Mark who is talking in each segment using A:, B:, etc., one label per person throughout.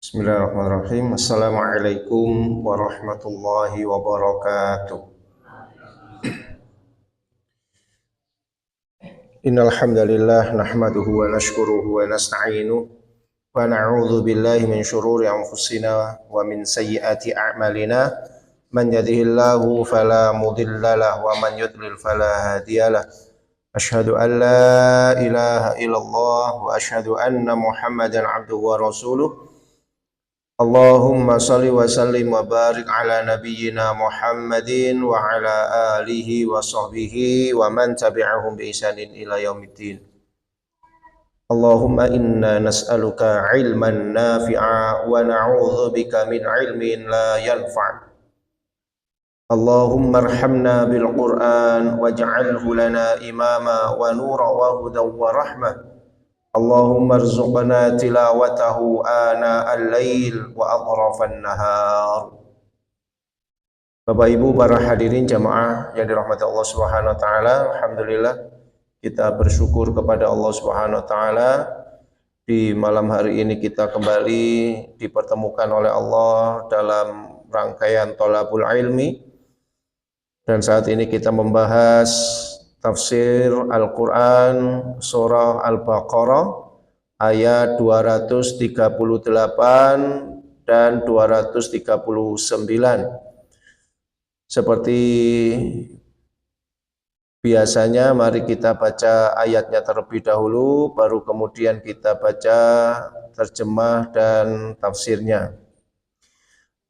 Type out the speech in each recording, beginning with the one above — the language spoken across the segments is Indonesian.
A: Bismillahirrahmanirrahim. Assalamualaikum warahmatullahi wabarakatuh. Innal hamdalillah nahmaduhu wa nashkuruhu wa nasta'inuhu wa na'udzu billahi min shururi anfusina wa min sayyiati a'malina. Man yahdihillahu fala mudilla lahu wa man yudlil fala hadiyalah. Asyhadu an la ilaha illallah wa asyhadu anna Muhammadan abduhu wa rasuluh. Allahumma salli wa sallim wa barik ala nabiyyina Muhammadin wa ala alihi wa sahbihi wa man tabi'ahum bi ihsanin ila yaumiddin. Allahumma inna nas'aluka ilman nafi'a wa na'udzu bika min ilmin la yanfa'. Allahumma arhamna bil Qur'an waj'alhu lana imama wa nura wa hudan wa rahmah. Allahumma arzuqna tilawatahu ana al-lail wa atrafan nahar. Bapak Ibu para hadirin jamaah yang dirahmati Allah Subhanahu wa taala, alhamdulillah kita bersyukur kepada Allah Subhanahu wa taala di malam hari ini kita kembali dipertemukan oleh Allah dalam rangkaian Thalabul Ilmi, dan saat ini kita membahas tafsir Al-Quran surah Al-Baqarah ayat 238 dan 239. Seperti biasanya, mari kita baca ayatnya terlebih dahulu, baru kemudian kita baca terjemah dan tafsirnya.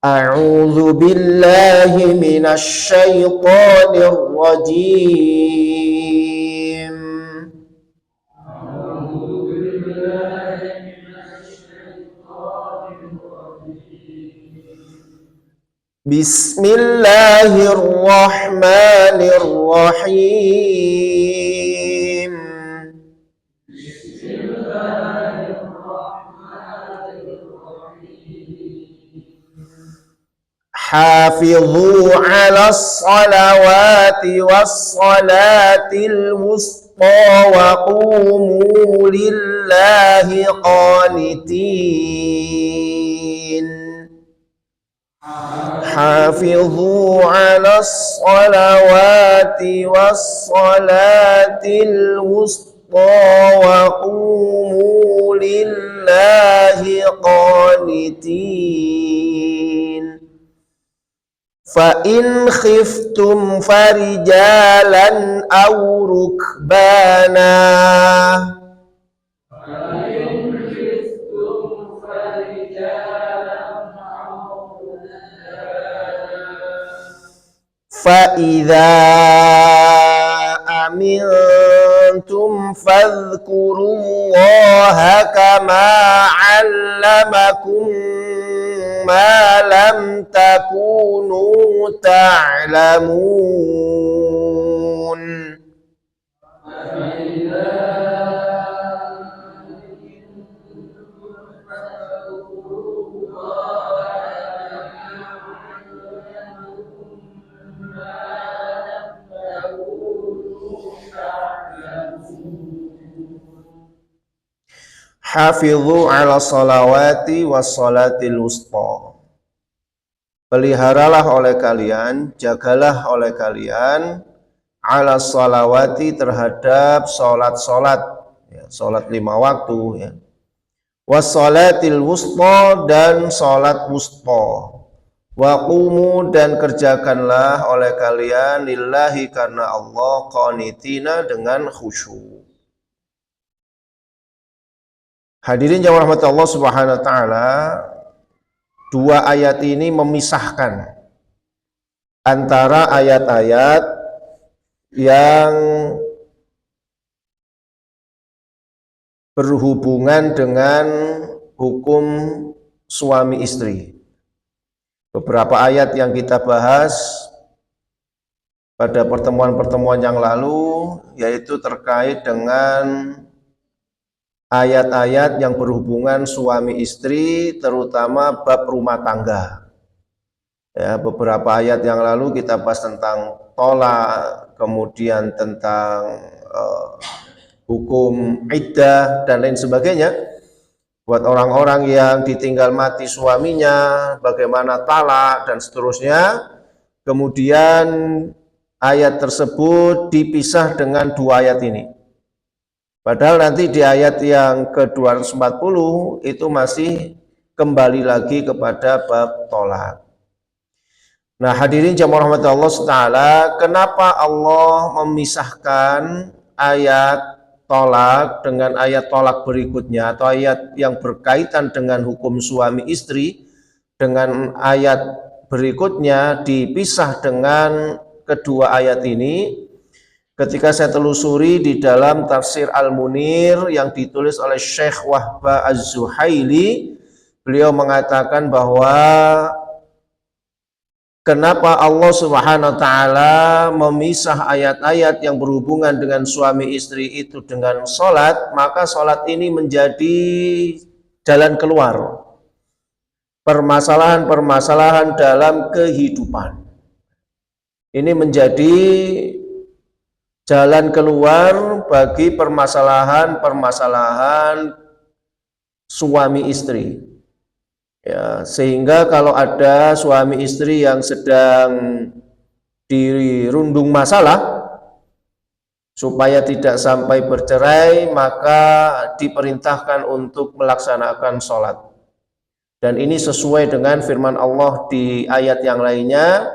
A: A'udzu billahi minasy syaithanir rajim. Bismillahirrahmanirrahim. Hafidhu 'alas salawati was salatil wusta wa qumu lillahi qanitin. Hafidhu 'alas salawati was salatil wusta wa qumu lillahi qanitin. Fa in khiftum farijalan aw rukbana. Fa idza amintum fadhkurullaha kama 'allamakum ma lam takunu ta'lamun. Hafidhu 'ala salawati was salatil wusta. Peliharalah oleh kalian, jagalah oleh kalian 'ala salawati terhadap salat-salat, ya, salat 5 waktu, ya. Was salatil wusta dan salat wusta. Wa qumu dan kerjakanlah oleh kalian lillahi karena Allah qanitina dengan khusyuk. Hadirin yang dirahmati Allah Subhanahu wa taala, dua ayat ini memisahkan antara ayat-ayat yang berhubungan dengan hukum suami istri. Beberapa ayat yang kita bahas pada pertemuan-pertemuan yang lalu yaitu terkait dengan ayat-ayat yang berhubungan suami istri, terutama bab rumah tangga. Ya, beberapa ayat yang lalu kita bahas tentang tolak, kemudian tentang hukum iddah dan lain sebagainya. Buat orang-orang yang ditinggal mati suaminya, bagaimana talak dan seterusnya. Kemudian ayat tersebut dipisah dengan dua ayat ini. Padahal nanti di ayat yang ke-240 itu masih kembali lagi kepada bab tolak. Nah, hadirin jamaah rahmati Allah Ta'ala, kenapa Allah memisahkan ayat tolak dengan ayat tolak berikutnya atau ayat yang berkaitan dengan hukum suami istri dengan ayat berikutnya dipisah dengan kedua ayat ini? Ketika saya telusuri di dalam tafsir Al-Munir yang ditulis oleh Syekh Wahbah Az-Zuhaili, beliau mengatakan bahwa kenapa Allah Subhanahu wa taala memisah ayat-ayat yang berhubungan dengan suami istri itu dengan sholat, maka sholat ini menjadi jalan keluar permasalahan-permasalahan dalam kehidupan. Ini menjadi jalan keluar bagi permasalahan-permasalahan suami istri. Ya, sehingga kalau ada suami istri yang sedang dirundung masalah, supaya tidak sampai bercerai, maka diperintahkan untuk melaksanakan sholat. Dan ini sesuai dengan firman Allah di ayat yang lainnya,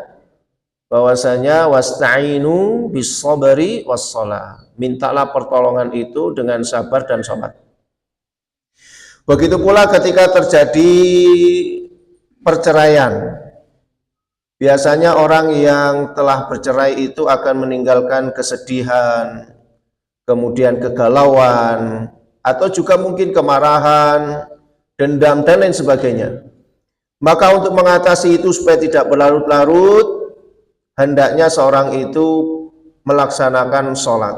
A: bahwasanya wasta'inu bis-sabri was-shalah. Mintalah pertolongan itu dengan sabar dan sholat. Begitu pula ketika terjadi perceraian. Biasanya orang yang telah bercerai itu akan meninggalkan kesedihan, kemudian kegalauan, atau juga mungkin kemarahan, dendam, dan lain sebagainya. Maka untuk mengatasi itu supaya tidak berlarut-larut, hendaknya seorang itu melaksanakan sholat.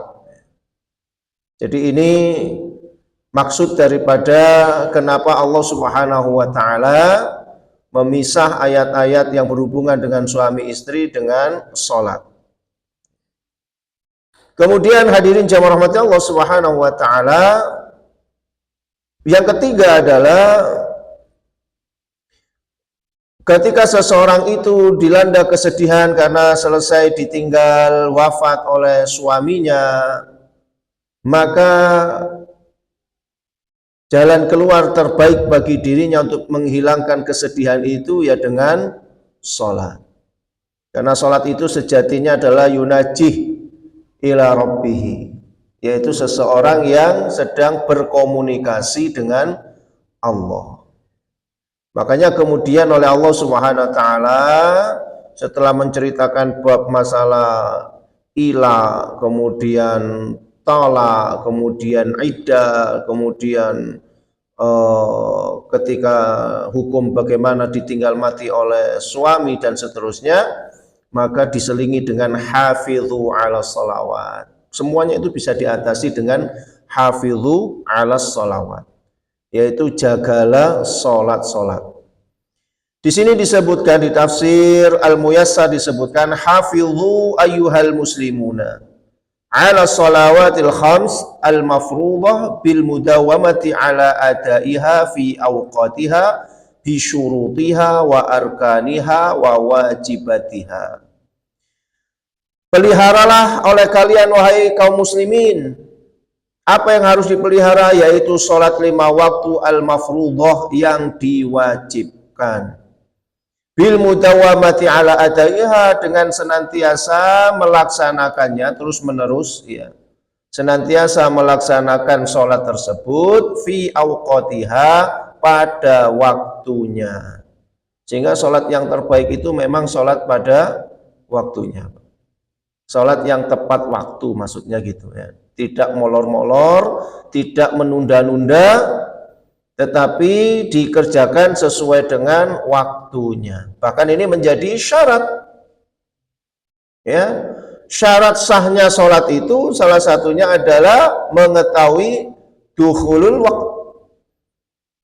A: Jadi ini maksud daripada kenapa Allah Subhanahu wa taala memisah ayat-ayat yang berhubungan dengan suami istri dengan sholat. Kemudian hadirin jamaah rahmati Allah Subhanahu wa taala, yang ketiga adalah ketika seseorang itu dilanda kesedihan karena selesai ditinggal wafat oleh suaminya, maka jalan keluar terbaik bagi dirinya untuk menghilangkan kesedihan itu ya dengan sholat. Karena sholat itu sejatinya adalah yunajih ila rabbih, yaitu seseorang yang sedang berkomunikasi dengan Allah. Makanya kemudian oleh Allah Subhanahu wa taala setelah menceritakan bab masalah ila, kemudian talak, kemudian iddah, kemudian ketika hukum bagaimana ditinggal mati oleh suami dan seterusnya, maka diselingi dengan hafidhu ala sholawat. Semuanya itu bisa diatasi dengan hafidhu ala sholawat, yaitu jagalah sholat-sholat. Di sini disebutkan di tafsir Al-Muyassar disebutkan hafidhu ayyuhal muslimuna ala shalawatil khams al-mafruḍah bil mudawamati ala adaiha fi awqatiha bi syurutiha wa arkaniha wa wajibatiha. Peliharalah oleh kalian wahai kaum muslimin apa yang harus dipelihara, yaitu sholat 5 waktu al-mafruḍah yang diwajibkan. Bil mudawamati ala adaiha, dengan senantiasa melaksanakannya terus menerus, ya, senantiasa melaksanakan sholat tersebut fi awqatiha, pada waktunya. Sehingga sholat yang terbaik itu memang sholat pada waktunya, sholat yang tepat waktu, maksudnya gitu ya. Tidak molor-molor, tidak menunda-nunda, tetapi dikerjakan sesuai dengan waktunya. Bahkan ini menjadi syarat, ya. Syarat sahnya sholat itu salah satunya adalah mengetahui dukhulul waktu,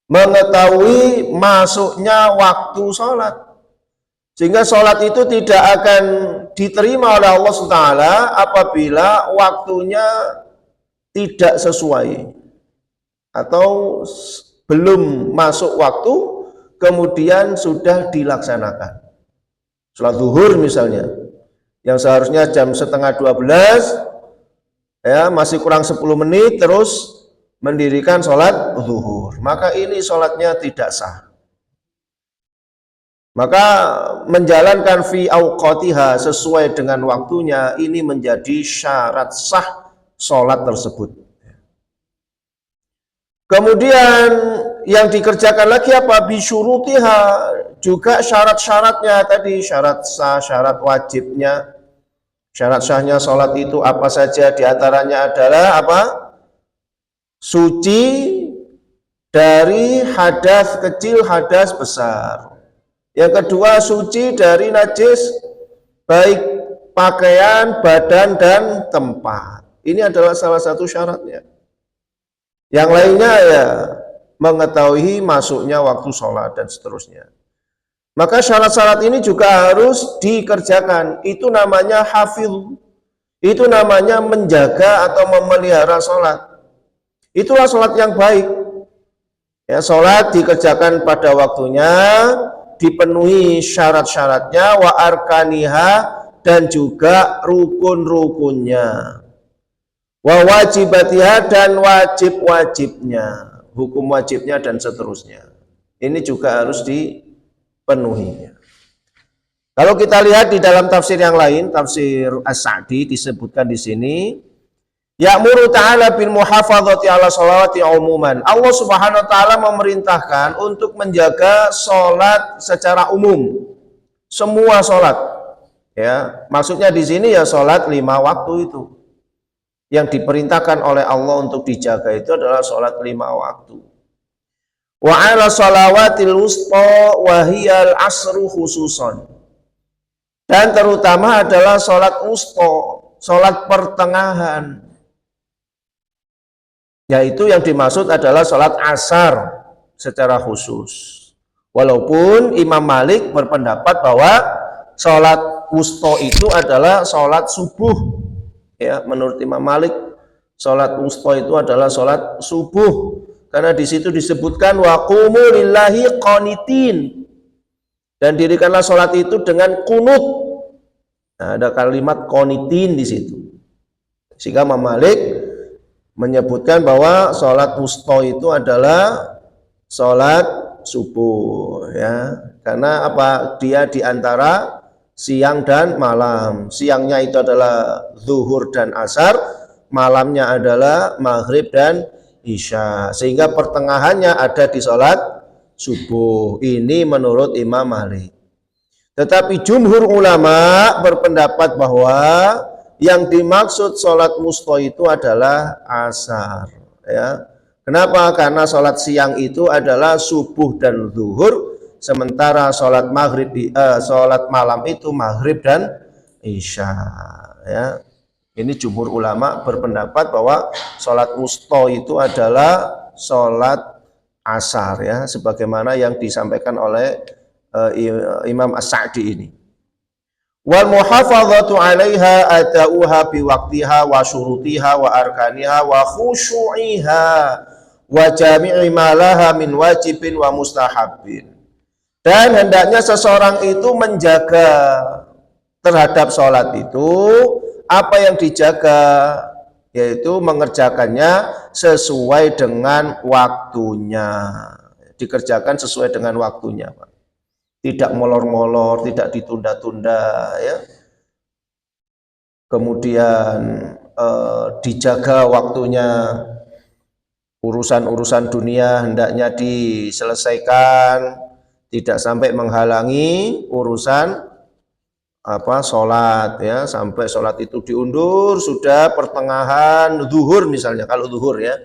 A: mengetahui masuknya waktu sholat. Sehingga sholat itu tidak akan diterima oleh Allah SWT apabila waktunya tidak sesuai atau belum masuk waktu kemudian sudah dilaksanakan. Sholat zuhur misalnya, yang seharusnya jam 11:30 ya, masih kurang 10 menit terus mendirikan sholat zuhur, maka ini sholatnya tidak sah. Maka menjalankan fi auqatiha sesuai dengan waktunya ini menjadi syarat sah sholat tersebut. Kemudian yang dikerjakan lagi apa? Bisyurutiha, juga syarat-syaratnya tadi, syarat sah, syarat wajibnya. Syarat sahnya sholat itu apa saja? Diantaranya adalah apa? Suci dari hadas kecil, hadas besar. Yang kedua, suci dari najis baik pakaian, badan, dan tempat. Ini adalah salah satu syaratnya. Yang lainnya ya mengetahui masuknya waktu sholat dan seterusnya. Maka syarat-syarat ini juga harus dikerjakan. Itu namanya hafidh. Itu namanya menjaga atau memelihara sholat. Itulah sholat yang baik. Ya, sholat dikerjakan pada waktunya, dipenuhi syarat-syaratnya, wa arkaniha, dan juga rukun-rukunnya, wa wajibatiha, dan wajib-wajibnya, hukum wajibnya dan seterusnya. Ini juga harus dipenuhi. Kalau kita lihat di dalam tafsir yang lain, tafsir As-Sa'di disebutkan di sini, ya'muru ta'ala bil muhafadzati ala sholawati umuman. Allah Subhanahu wa taala memerintahkan untuk menjaga sholat secara umum. Semua sholat. Ya, maksudnya di sini ya sholat 5 waktu itu. Yang diperintahkan oleh Allah untuk dijaga itu adalah sholat 5 waktu. Wa ala shalawatil wusta wa hiyal asru khususon. Dan terutama adalah sholat wusta, sholat pertengahan. Yaitu yang dimaksud adalah sholat asar secara khusus. Walaupun Imam Malik berpendapat bahwa sholat wusta itu adalah sholat subuh. Ya, menurut Imam Malik, sholat wusta itu adalah sholat subuh. Karena di situ disebutkan wa qumu lillahi qanitin. Dan dirikanlah sholat itu dengan kunut. Nah, ada kalimat qanitin di situ. Sehingga Imam Malik menyebutkan bahwa sholat wusta itu adalah sholat subuh, ya, karena apa? Dia diantara siang dan malam. Siangnya itu adalah zuhur dan asar, malamnya adalah maghrib dan isya, sehingga pertengahannya ada di sholat subuh. Ini menurut Imam Malik. Tetapi jumhur ulama berpendapat bahwa yang dimaksud sholat wusta itu adalah asar. Ya. Kenapa? Karena sholat siang itu adalah subuh dan zuhur, sementara sholat maghrib, sholat malam itu maghrib dan isya. Ya. Ini jumhur ulama berpendapat bahwa sholat wusta itu adalah sholat asar, ya, sebagaimana yang disampaikan oleh Imam As-Sa'di ini. Wal muhafadzatu 'alaiha ata'uha bi waqtiha wa syurutiha wa arkaniha wa khusyu'iha wa jami'i ma laha min wajibin wa mustahabbin. Dan hendaknya seseorang itu menjaga terhadap sholat itu, apa yang dijaga yaitu mengerjakannya sesuai dengan waktunya. Dikerjakan sesuai dengan waktunya, Pak. Tidak molor-molor, tidak ditunda-tunda, ya. Kemudian dijaga waktunya, urusan-urusan dunia hendaknya diselesaikan, tidak sampai menghalangi urusan sholat, ya, sampai sholat itu diundur sudah pertengahan zuhur misalnya, kalau zuhur, ya,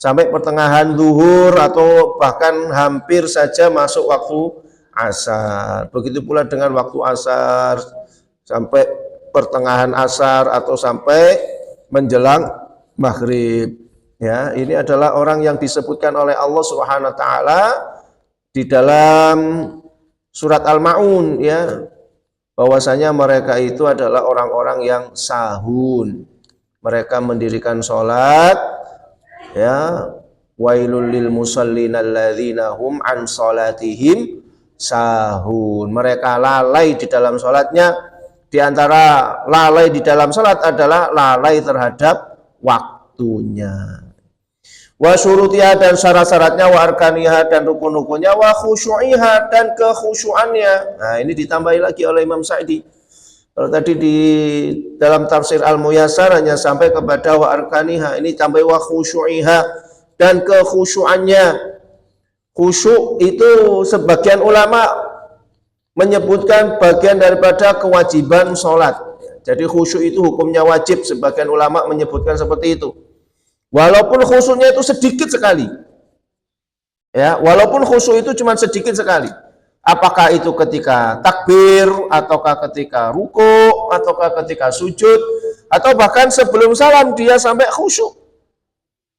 A: sampai pertengahan zuhur atau bahkan hampir saja masuk waktu asar. Begitu pula dengan waktu asar sampai pertengahan asar atau sampai menjelang maghrib. Ya, ini adalah orang yang disebutkan oleh Allah Subhanahu wa taala di dalam surat Al-Maun, ya, bahwasanya mereka itu adalah orang-orang yang sahun. Mereka mendirikan sholat, ya, Wailul lil musallin alladzina hum an salatihim sahun. Mereka lalai di dalam salatnya. Di antara lalai di dalam salat adalah lalai terhadap waktunya. Wa syurutiha dan syarat-syaratnya, wa arkaniha dan rukun-rukunnya, wa khusyu'iha dan kekhusyuannya. Nah, ini ditambahi lagi oleh Imam Sa'di. Kalau tadi di dalam tafsir Al-Muyassar hanya sampai kepada wa arkaniha, ini tambah wa khusyu'iha dan kekhusyuannya. Khusyuk itu sebagian ulama menyebutkan bagian daripada kewajiban sholat. Jadi khusyuk itu hukumnya wajib, sebagian ulama menyebutkan seperti itu. Walaupun khusyuknya itu sedikit sekali, ya, walaupun khusyuk itu cuma sedikit sekali. Apakah itu ketika takbir, ataukah ketika ruku, ataukah ketika sujud, atau bahkan sebelum salam dia sampai khusyuk,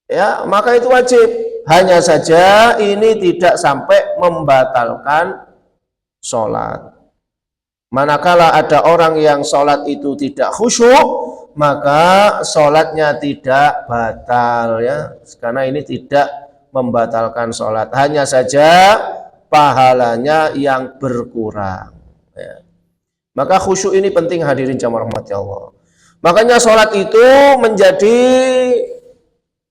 A: ya, maka itu wajib. Hanya saja ini tidak sampai membatalkan sholat. Manakala ada orang yang sholat itu tidak khusyuk, maka sholatnya tidak batal, ya, karena ini tidak membatalkan sholat, hanya saja pahalanya yang berkurang, ya. Maka khusyuk ini penting, hadirin jamaah rahmati Allah. Makanya sholat itu menjadi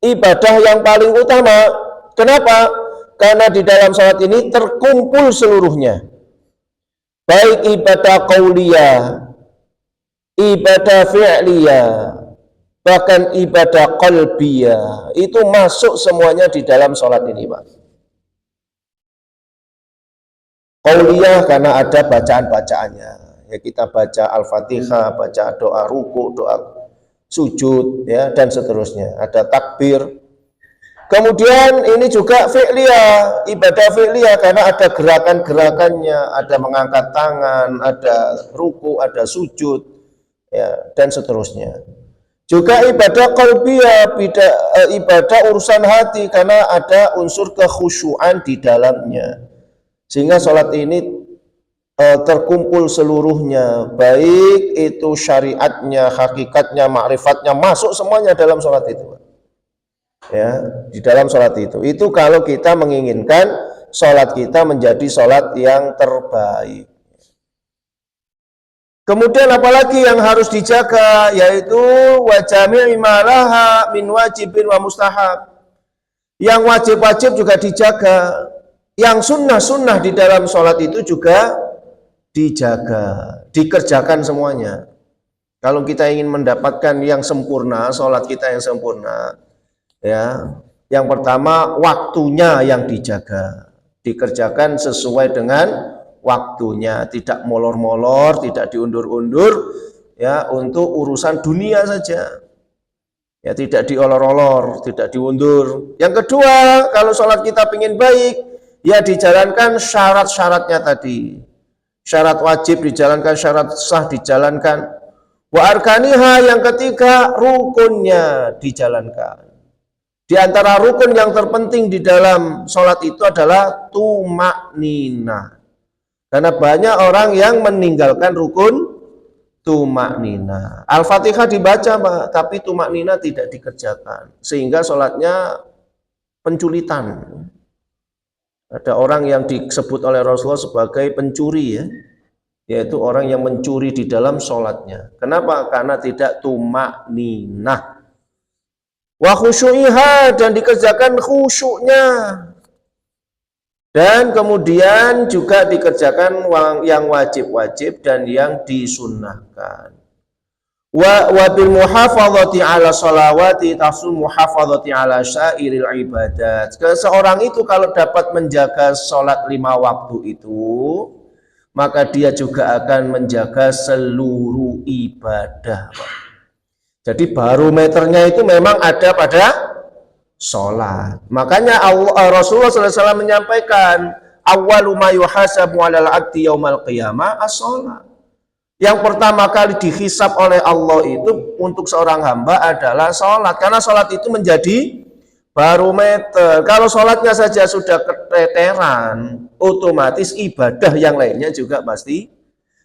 A: ibadah yang paling utama. Kenapa? Karena di dalam sholat ini terkumpul seluruhnya, baik ibadah qauliyah, ibadah fi'liyah, bahkan ibadah qalbiyah, itu masuk semuanya di dalam sholat ini, Pak. Qauliyah karena ada bacaan-bacaannya, ya, kita baca Al-Fatihah, baca doa ruku, doa sujud, ya, dan seterusnya. Ada takbir. Kemudian ini juga fi'liyah, ibadah fi'liyah karena ada gerakan-gerakannya, ada mengangkat tangan, ada ruku, ada sujud, ya, dan seterusnya. Juga ibadah qalbiyah, ibadah urusan hati karena ada unsur kekhusyuan di dalamnya. Sehingga sholat ini terkumpul seluruhnya, baik itu syariatnya, hakikatnya, ma'rifatnya, masuk semuanya dalam sholat itu. Ya, di dalam sholat itu kalau kita menginginkan sholat kita menjadi sholat yang terbaik. Kemudian apalagi yang harus dijaga, yaitu wa jami'i ma laha min wajibin wa mustahab. Yang wajib-wajib juga dijaga, yang sunnah-sunnah di dalam sholat itu juga dijaga, dikerjakan semuanya. Kalau kita ingin mendapatkan yang sempurna, sholat kita yang sempurna, ya, yang pertama waktunya yang dijaga, dikerjakan sesuai dengan waktunya, tidak molor-molor, tidak diundur-undur, ya, untuk urusan dunia saja, ya, tidak diolor-olor, tidak diundur. Yang kedua, kalau sholat kita ingin baik, ya dijalankan syarat-syaratnya tadi, syarat wajib dijalankan, syarat sah dijalankan. Wa arkaniha, yang ketiga rukunnya dijalankan. Di antara rukun yang terpenting di dalam sholat itu adalah tumakninah. Karena banyak orang yang meninggalkan rukun tumakninah. Al-Fatihah dibaca, Pak, tapi tumakninah tidak dikerjakan, sehingga sholatnya penculitan. Ada orang yang disebut oleh Rasulullah sebagai pencuri, ya, yaitu orang yang mencuri di dalam sholatnya. Kenapa? Karena tidak tumakninah. Wa khusyu'iha, dan dikerjakan khusyuknya, dan kemudian juga dikerjakan yang wajib-wajib dan yang disunnahkan. Wa bil muhafadzati ala sholawati tahsul muhafadzati ala syairil ibadat. Seorang itu kalau dapat menjaga sholat 5 waktu itu, maka dia juga akan menjaga seluruh ibadah. Jadi barometernya itu memang ada pada sholat. Makanya Rasulullah SAW menyampaikan, awwalu ma yuhasabu 'alal 'abdi yaumal qiyamah as-sholat. Yang pertama kali dihisab oleh Allah itu untuk seorang hamba adalah sholat, karena sholat itu menjadi barometer. Kalau sholatnya saja sudah keteteran, otomatis ibadah yang lainnya juga pasti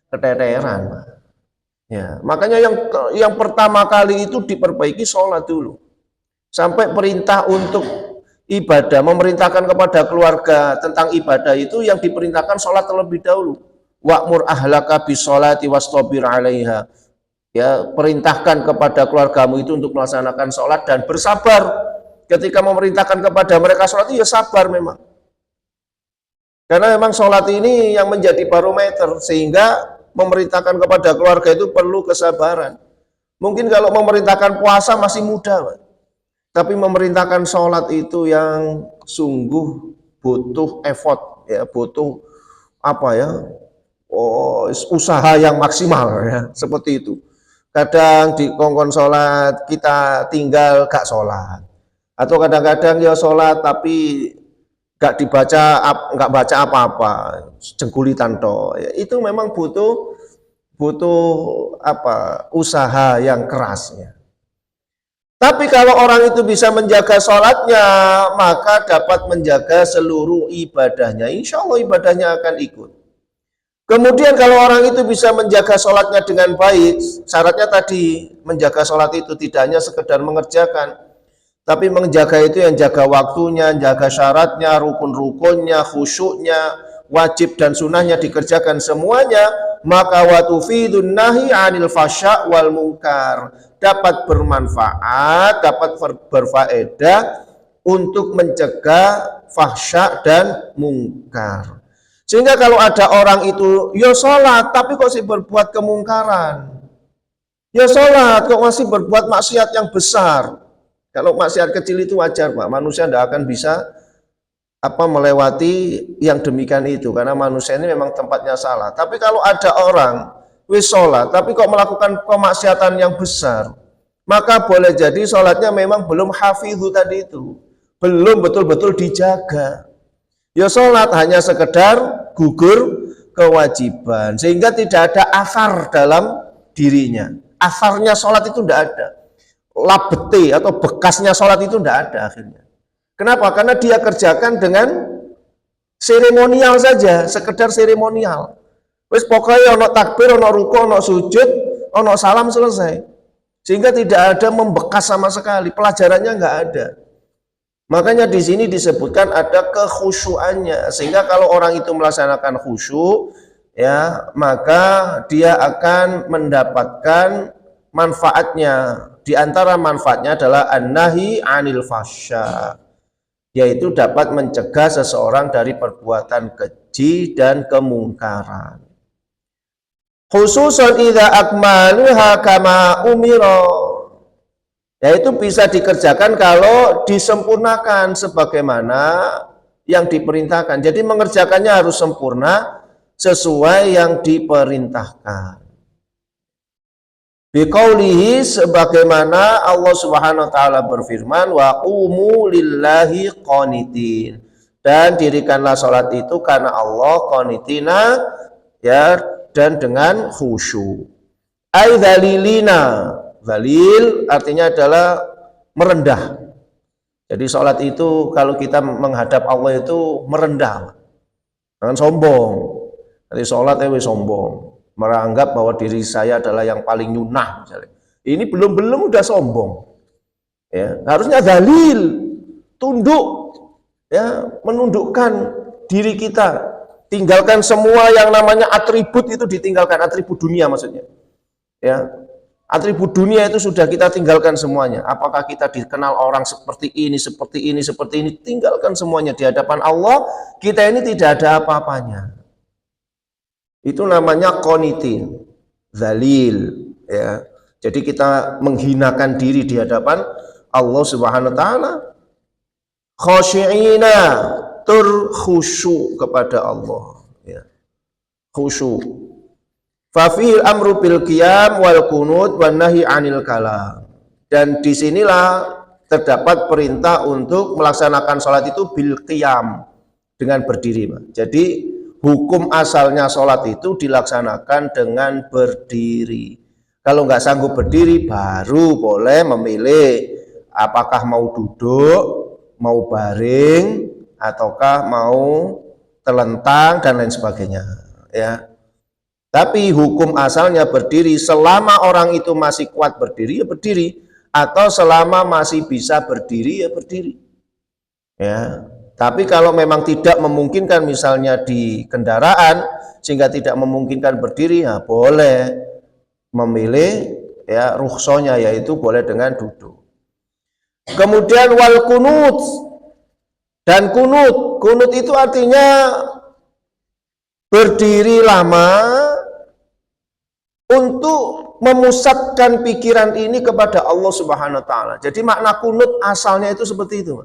A: keteteran. Ya, makanya yang pertama kali itu diperbaiki sholat dulu. Sampai perintah untuk ibadah, memerintahkan kepada keluarga tentang ibadah itu yang diperintahkan sholat terlebih dahulu. Wa'mur ahlaka bisolati wastabir 'alaiha. Ya, perintahkan kepada keluargamu itu untuk melaksanakan sholat dan bersabar. Ketika memerintahkan kepada mereka sholat itu ya sabar memang. Karena memang sholat ini yang menjadi barometer, sehingga memerintahkan kepada keluarga itu perlu kesabaran. Mungkin kalau memerintahkan puasa masih mudah, tapi memerintahkan sholat itu yang sungguh butuh effort, ya, butuh apa ya, usaha yang maksimal, ya, seperti itu. Kadang di kongkon sholat kita tinggal gak sholat, atau kadang-kadang ya sholat tapi gak baca apa-apa, jengkulitan toh. Ya, itu memang butuh apa, usaha yang keras, ya. Tapi kalau orang itu bisa menjaga sholatnya, maka dapat menjaga seluruh ibadahnya. Insya Allah ibadahnya akan ikut. Kemudian kalau orang itu bisa menjaga sholatnya dengan baik, syaratnya tadi menjaga sholat itu tidak hanya sekedar mengerjakan, tapi menjaga itu yang jaga waktunya, jaga syaratnya, rukun-rukunnya, khusyuknya, wajib dan sunnahnya dikerjakan semuanya, maka watufidun nahi anil fasya wal munkar, dapat bermanfaat, dapat berfaedah untuk mencegah fahsya dan mungkar. Sehingga kalau ada orang itu ya sholat tapi kok masih berbuat kemungkaran, ya sholat kok masih berbuat maksiat yang besar. Kalau maksiat kecil itu wajar, Pak, manusia tidak akan bisa melewati yang demikian itu, karena manusia ini memang tempatnya salah. Tapi kalau ada orang wis sholat tapi kok melakukan kemaksiatan yang besar, maka boleh jadi sholatnya memang belum hafidhu tadi itu, belum betul-betul dijaga. Ya sholat hanya sekedar gugur kewajiban, sehingga tidak ada asar dalam dirinya. Asarnya sholat itu tidak ada, labete atau bekasnya sholat itu tidak ada akhirnya. Kenapa? Karena dia kerjakan dengan seremonial saja, sekedar seremonial. Wis pokoknya ono takbir, ono ruku, ono sujud, ono salam, selesai. Sehingga tidak ada membekas sama sekali, pelajarannya nggak ada. Makanya di sini disebutkan ada kekhusyuannya, sehingga kalau orang itu melaksanakan khusyuk, ya, maka dia akan mendapatkan manfaatnya. Di antara manfaatnya adalah an-nahi anil fasya, yaitu dapat mencegah seseorang dari perbuatan keji dan kemungkaran. Khususan idza akmaluha kama umira, yaitu bisa dikerjakan kalau disempurnakan sebagaimana yang diperintahkan. Jadi mengerjakannya harus sempurna sesuai yang diperintahkan. Biqaulihi, sebagaimana Allah Subhanahu wa taala berfirman, wa qumu lillahi qanitin, dan dirikanlah salat itu karena Allah, qanitina, ya, dan dengan khusyuk. Ai dzalilina, dzalil artinya adalah merendah. Jadi salat itu kalau kita menghadap Allah itu merendah, jangan sombong. Jadi salat sombong, meranggap bahwa diri saya adalah yang paling nyunah misalnya. Ini belum udah sombong. Ya, harusnya dalil, tunduk, ya, menundukkan diri kita, tinggalkan semua yang namanya atribut itu, ditinggalkan atribut dunia maksudnya. Ya, atribut dunia itu sudah kita tinggalkan semuanya. Apakah kita dikenal orang seperti ini, seperti ini, seperti ini, tinggalkan semuanya di hadapan Allah. Kita ini tidak ada apa-apanya. Itu namanya qanitin, zalil, ya. Jadi kita menghinakan diri di hadapan Allah Subhanahu wa taala, khasyi'ina, terkhusyuk kepada Allah, ya. Khusyuk. Fa fil amru bil qiyam wal qunut wan nahi 'anil kalam. Dan disinilah terdapat perintah untuk melaksanakan sholat itu bil qiyam, dengan berdiri, Pak. Jadi hukum asalnya sholat itu dilaksanakan dengan berdiri. Kalau nggak sanggup berdiri, baru boleh memilih apakah mau duduk, mau baring, ataukah mau terlentang dan lain sebagainya. Ya. Tapi hukum asalnya berdiri. Selama orang itu masih kuat berdiri, ya berdiri. Atau selama masih bisa berdiri, ya berdiri. Ya. Tapi kalau memang tidak memungkinkan misalnya di kendaraan sehingga tidak memungkinkan berdiri, ya boleh memilih ya rukhsahnya, yaitu boleh dengan duduk. Kemudian wal kunut, dan kunut. Kunut itu artinya berdiri lama untuk memusatkan pikiran ini kepada Allah Subhanahu wa taala. Jadi makna kunut asalnya itu seperti itu.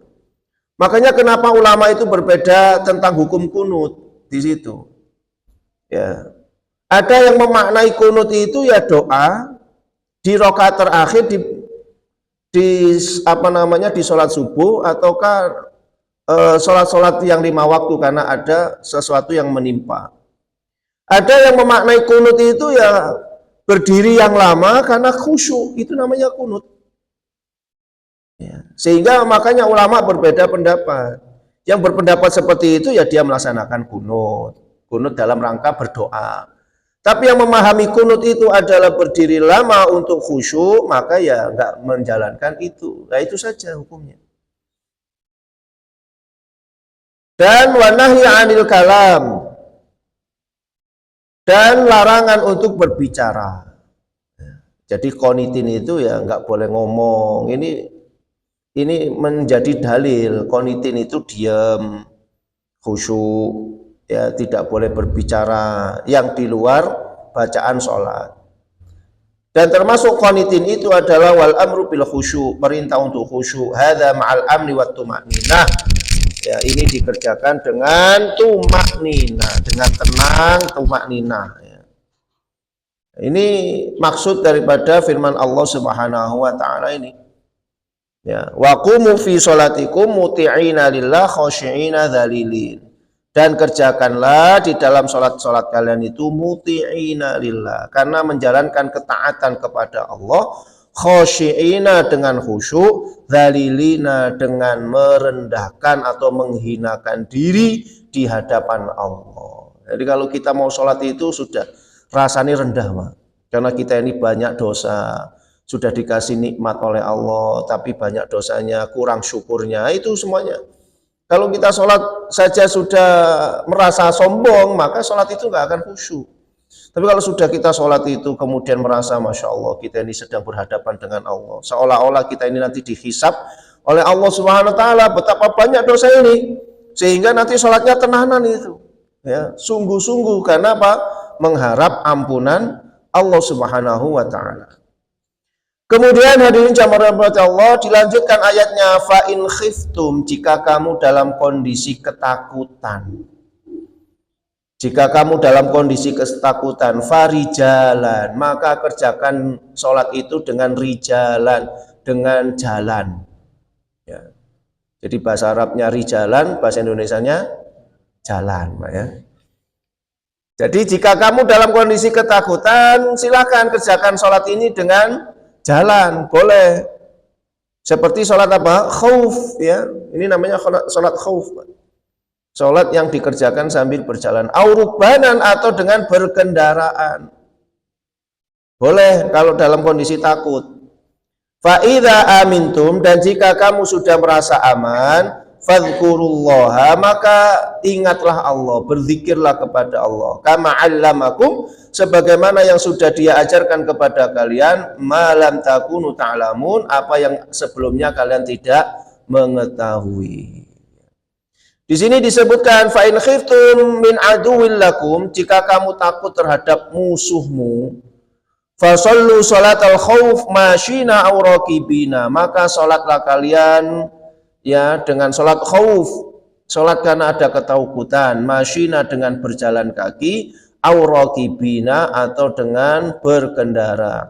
A: Makanya kenapa ulama itu berbeda tentang hukum kunut di situ. Ya. Ada yang memaknai kunut itu ya doa di rakaat terakhir di apa namanya di sholat subuh, ataukah sholat-sholat yang 5 waktu karena ada sesuatu yang menimpa. Ada yang memaknai kunut itu ya berdiri yang lama karena khusyuk, itu namanya kunut. Ya. Sehingga makanya ulama berbeda pendapat. Yang berpendapat seperti itu ya dia melaksanakan kunut. Kunut dalam rangka berdoa. Tapi yang memahami kunut itu adalah berdiri lama untuk khusyuk, maka ya enggak menjalankan itu. Nah itu saja hukumnya. Dan wanahi anil kalam, dan larangan untuk berbicara. Jadi qanitin itu ya enggak boleh ngomong. Ini menjadi dalil. Qanitin itu diam, khusyuk, ya tidak boleh berbicara yang di luar bacaan sholat. Dan termasuk qanitin itu adalah wal amru bil khusyuk, perintah untuk khusyuk. Hadza ma'al amni wat tumakninah. Ya, ini dikerjakan dengan tumakninah, dengan tenang, tumakninah. Ya. Ini maksud daripada firman Allah Subhanahu wa taala ini. Ya, wa qumu fi sholatikum muti'ina lillah khashi'ina dzalilin. Dan kerjakanlah di dalam sholat-sholat kalian itu muti'ina lillah, karena menjalankan ketaatan kepada Allah, khashi'ina dengan khusyuk, dzalilina dengan merendahkan atau menghinakan diri di hadapan Allah. Jadi kalau kita mau sholat itu sudah rasanya rendah, Pak. Karena kita ini banyak dosa, sudah dikasih nikmat oleh Allah, tapi banyak dosanya, kurang syukurnya, itu semuanya. Kalau kita sholat saja sudah merasa sombong, maka sholat itu nggak akan khusyuk. Tapi kalau sudah kita sholat itu kemudian merasa Masya Allah, kita ini sedang berhadapan dengan Allah, seolah-olah kita ini nanti dihisab oleh Allah Subhanahu wa taala, betapa banyak dosa ini, sehingga nanti sholatnya tenanan itu. Ya, sungguh-sungguh, karena apa? Mengharap ampunan Allah Subhanahu wa taala. Kemudian hadirin jamaah rahmati Allah, dilanjutkan ayatnya, fa in khiftum, jika kamu dalam kondisi ketakutan. Jika kamu dalam kondisi ketakutan, farijalan, maka kerjakan sholat itu dengan rijalan, dengan jalan. Ya. Jadi bahasa Arabnya rijalan, bahasa Indonesianya jalan, Pak ya. Jadi jika kamu dalam kondisi ketakutan, silakan kerjakan sholat ini dengan jalan, boleh. Seperti sholat apa? Khauf, ya. Ini namanya sholat khauf. Sholat yang dikerjakan sambil berjalan. Aurukbanan, atau dengan berkendaraan. Boleh kalau dalam kondisi takut. Fa'idha amintum, dan jika kamu sudah merasa aman, fadhkurullaha, maka ingatlah Allah, berzikirlah kepada Allah. Kama 'allamakum, sebagaimana yang sudah Dia ajarkan kepada kalian, malam takunu ta'lamun, apa yang sebelumnya kalian tidak mengetahui. Di sini disebutkan fa in khiftum min aduwwil lakum, jika kamu takut terhadap musuhmu, fasallu salatal khauf masyina aw raqibina, maka salatlah kalian ya dengan salat khauf, salat karena ada ketakutan, masyina dengan berjalan kaki, aw raqibina atau dengan berkendara.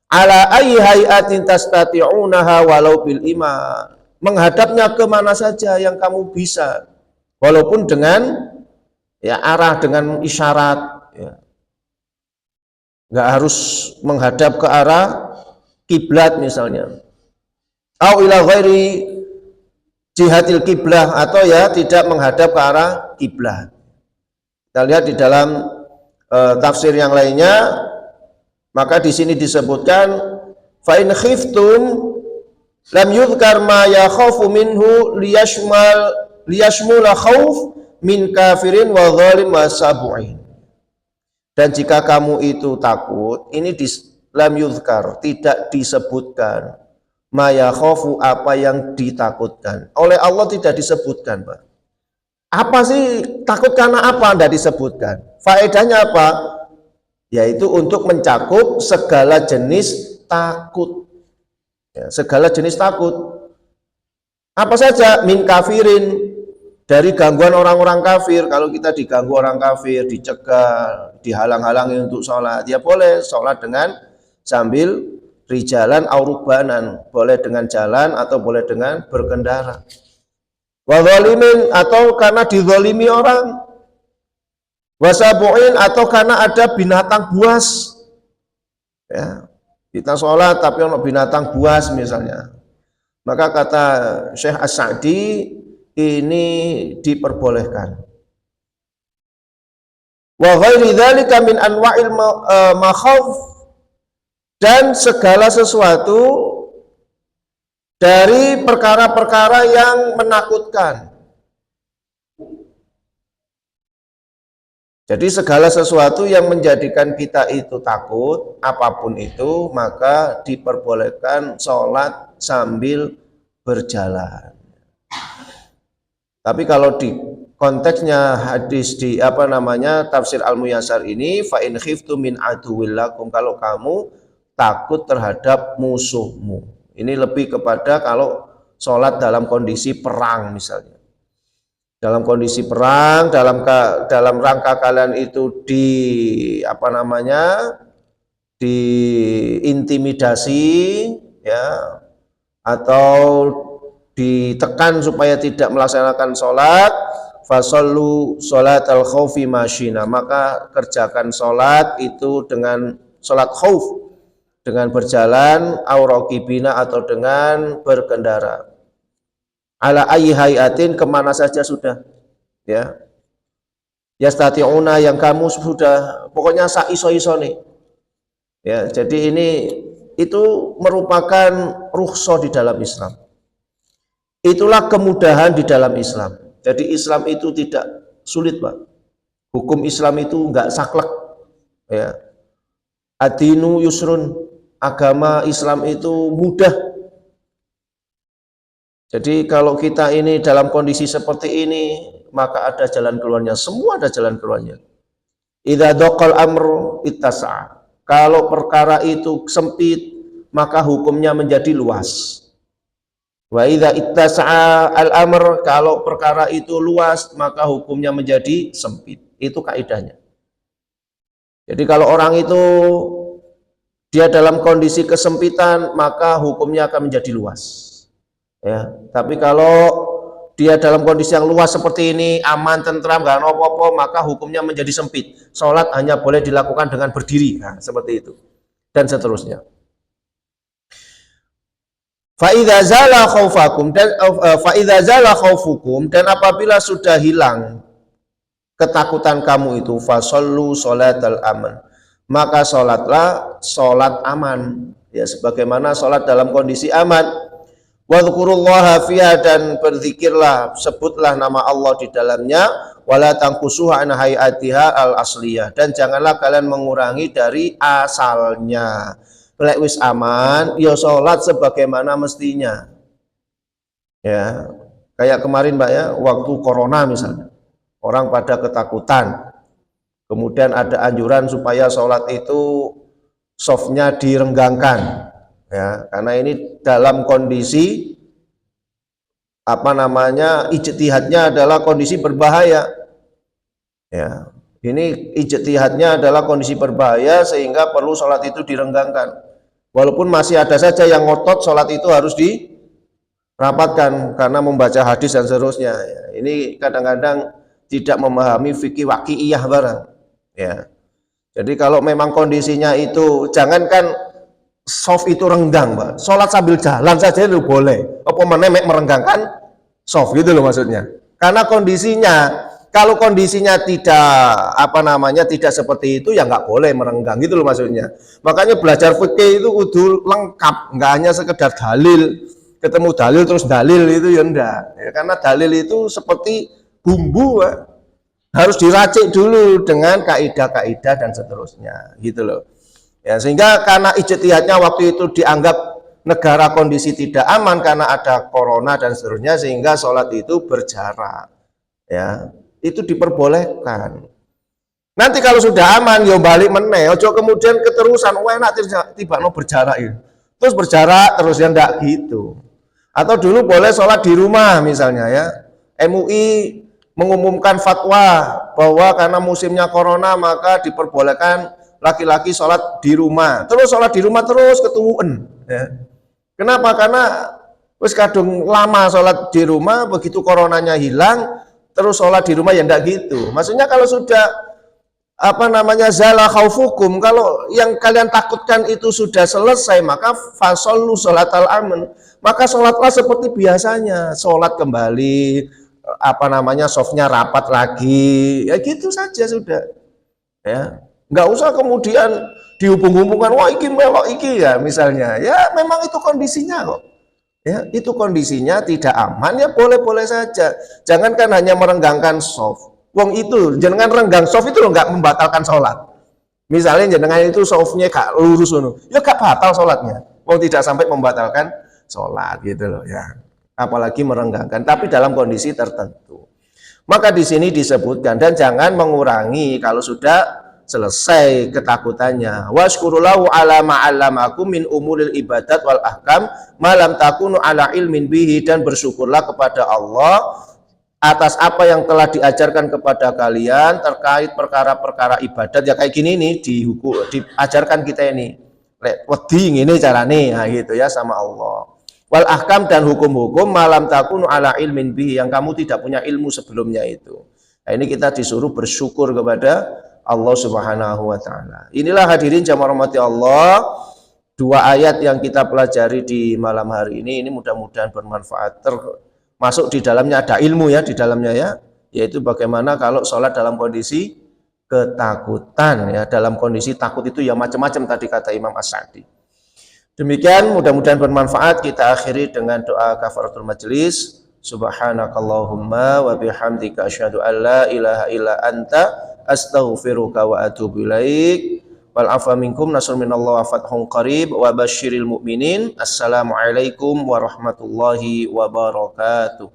A: Ala ayyi hayatin tastati'unaha walau bil ima, menghadapnya ke mana saja yang kamu bisa, walaupun dengan ya arah, dengan isyarat, ya. Nggak harus menghadap ke arah kiblat misalnya. Au ila ghairi jihatil kiblah, atau ya tidak menghadap ke arah kiblat. Kita lihat di dalam tafsir yang lainnya, maka di sini disebutkan fa in khiftum, Lam yudhkar ma yakhafu minhu liyashmula khauf min kafirin wa zalim wa sabu'in. Dan jika kamu itu takut, ini lam yudhkar, tidak disebutkan ma yakhafu, apa yang ditakutkan. Oleh Allah tidak disebutkan, Pak. Apa sih takut karena apa? Tidak disebutkan. Faedahnya apa? Yaitu untuk mencakup segala jenis takut. Ya, segala jenis takut. Apa saja? Min kafirin, dari gangguan orang-orang kafir. Kalau kita diganggu orang kafir, dicegah, dihalang-halangi untuk sholat, ya boleh sholat dengan sambil rijalan aurukbanan, boleh dengan jalan atau boleh dengan berkendara. Wadzalimin, atau karena dizalimi orang, wasabu'in, atau karena ada binatang buas. Ya, kita sholat tapi ono binatang buas misalnya, maka kata Syekh As-Sa'di ini diperbolehkan. Wa ghairi dzalika min anwa'il makhawf, dan segala sesuatu dari perkara-perkara yang menakutkan. Jadi segala sesuatu yang menjadikan kita itu takut, apapun itu, maka diperbolehkan sholat sambil berjalan. Tapi kalau di konteksnya hadis di tafsir Al-Muyassar ini, fa in khiftum min aduwillakum, kalau kamu takut terhadap musuhmu. Ini lebih kepada kalau sholat dalam kondisi perang misalnya. Dalam kondisi perang, dalam rangka kalian itu diintimidasi, ya, atau ditekan supaya tidak melaksanakan sholat, fasallu sholatal khaufi masyina, maka kerjakan sholat itu dengan sholat khauf, dengan berjalan, auraqibina, atau dengan berkendara. Ala ayyi hayatin, kemana saja sudah, ya. Yastati'una, yang kamu sudah, pokoknya iso-isone. Ya, jadi itu merupakan rukhsah di dalam Islam. Itulah kemudahan di dalam Islam. Jadi Islam itu tidak sulit, Pak. Hukum Islam itu enggak saklek. Ya. Ad-dinu yusrun, agama Islam itu mudah. Jadi kalau kita ini dalam kondisi seperti ini, maka ada jalan keluarnya. Semua ada jalan keluarnya. Idza daqal amru ittasa'a. Kalau perkara itu sempit, maka hukumnya menjadi luas. Wa idza ittasa'a al-amr, kalau perkara itu luas, maka hukumnya menjadi sempit. Itu kaidahnya. Jadi kalau orang itu dia dalam kondisi kesempitan, maka hukumnya akan menjadi luas. Ya, tapi kalau dia dalam kondisi yang luas seperti ini, aman, tentram, gak apa-apa, maka hukumnya menjadi sempit. Sholat hanya boleh dilakukan dengan berdiri, nah, seperti itu, dan seterusnya. Fa'idza zala khaufakum, dan fa'idza zala khaufukum, dan apabila sudah hilang ketakutan kamu itu, fasallu sholatal aman, maka sholatlah sholat aman, ya, sebagaimana sholat dalam kondisi aman. Wadhkurullaha fiha, dan berzikirlah, sebutlah nama Allah di dalamnya, wala tanqusuha an hayatiha al asliyah, dan janganlah kalian mengurangi dari asalnya. Lek wis aman, ya sholat sebagaimana mestinya. Ya, kayak kemarin, Mbak, ya, waktu corona misalnya, orang pada ketakutan, kemudian ada anjuran supaya sholat itu softnya direnggangkan. Ya, karena ini dalam kondisi ijtihadnya adalah kondisi berbahaya. Ya, ini ijtihadnya adalah kondisi berbahaya sehingga perlu sholat itu direnggangkan. Walaupun masih ada saja yang ngotot sholat itu harus dirapatkan karena membaca hadis dan seterusnya. Ya, ini kadang-kadang tidak memahami fikih waqi'iyah barang. Ya, jadi kalau memang kondisinya itu, jangankan soft itu renggang, Pak. Sholat sambil jalan saja itu boleh. Apa menemek merenggangkan soft gitu loh maksudnya. Karena kondisinya, kalau kondisinya tidak seperti itu, ya nggak boleh merenggang gitu loh maksudnya. Makanya belajar fikih itu kudu lengkap, nggak hanya sekedar dalil. ketemu dalil terus dalil itu ya enggak. Ya, karena dalil itu seperti bumbu, harus diracik dulu dengan kaidah-kaidah dan seterusnya, gitu loh. Ya, sehingga karena ijtihadnya waktu itu dianggap negara kondisi tidak aman karena ada corona dan seterusnya, sehingga sholat itu berjarak. Ya, itu diperbolehkan. Nanti kalau sudah aman, yo balik meneh. Ojo kemudian keterusan, wah enak tiba no berjarak itu. Terus berjarak terus ya enggak gitu. Atau dulu boleh sholat di rumah misalnya ya. MUI mengumumkan fatwa bahwa karena musimnya corona maka diperbolehkan laki-laki sholat di rumah. Terus sholat di rumah terus ketuwuan. Ya. Kenapa? Karena wis kadung lama sholat di rumah, begitu coronanya hilang, terus sholat di rumah ya enggak gitu. Maksudnya kalau sudah zala khaufukum, kalau yang kalian takutkan itu sudah selesai, maka fasollu sholatal aman, maka sholatlah seperti biasanya, sholat kembali, softnya rapat lagi, ya gitu saja sudah. Ya, nggak usah kemudian dihubung-hubungkan, wah iki melok iki ya misalnya, ya memang itu kondisinya kok. Ya, itu kondisinya tidak aman, ya boleh-boleh saja. Jangankan hanya merenggangkan soft. Wong itu jenengan renggang soft itu loh nggak membatalkan sholat. Misalnya jenengan itu softnya gak lurus ya gak batal sholatnya. Wong tidak sampai membatalkan sholat gitu loh ya. Apalagi merenggangkan, tapi dalam kondisi tertentu. Maka di sini disebutkan, dan jangan mengurangi kalau sudah selesai ketakutannya. Washkurulahu ala ma'allamakum min umuril ibadat wal ahkam malam takunu ala ilmin bihi, dan bersyukurlah kepada Allah atas apa yang telah diajarkan kepada kalian terkait perkara-perkara ibadat ya kayak gini nih diajarkan kita ini. Wedi ini carane, nah gitu ya sama Allah. Wal ahkam, dan hukum-hukum malam takunu ala ilmin bihi, yang kamu tidak punya ilmu sebelumnya itu. Nah, ini kita disuruh bersyukur kepada Allah Subhanahu wa taala. Inilah hadirin jamaah rahmati Allah, dua ayat yang kita pelajari di malam hari ini mudah-mudahan bermanfaat. Masuk di dalamnya ada ilmu ya di dalamnya ya, yaitu bagaimana kalau sholat dalam kondisi ketakutan ya, dalam kondisi takut itu ya macam-macam tadi kata Imam As-Sa'di. Demikian mudah-mudahan bermanfaat. Kita akhiri dengan doa kafaratul majlis. Subhanakallahumma wa bihamdika asyhadu an la ilaha illa anta astaghfiruka wa atubu ilaik. Wal afa minkum nasrun minallah wa fathun qarib wa basyiril mu'minin. Assalamualaikum warahmatullahi wabarakatuh.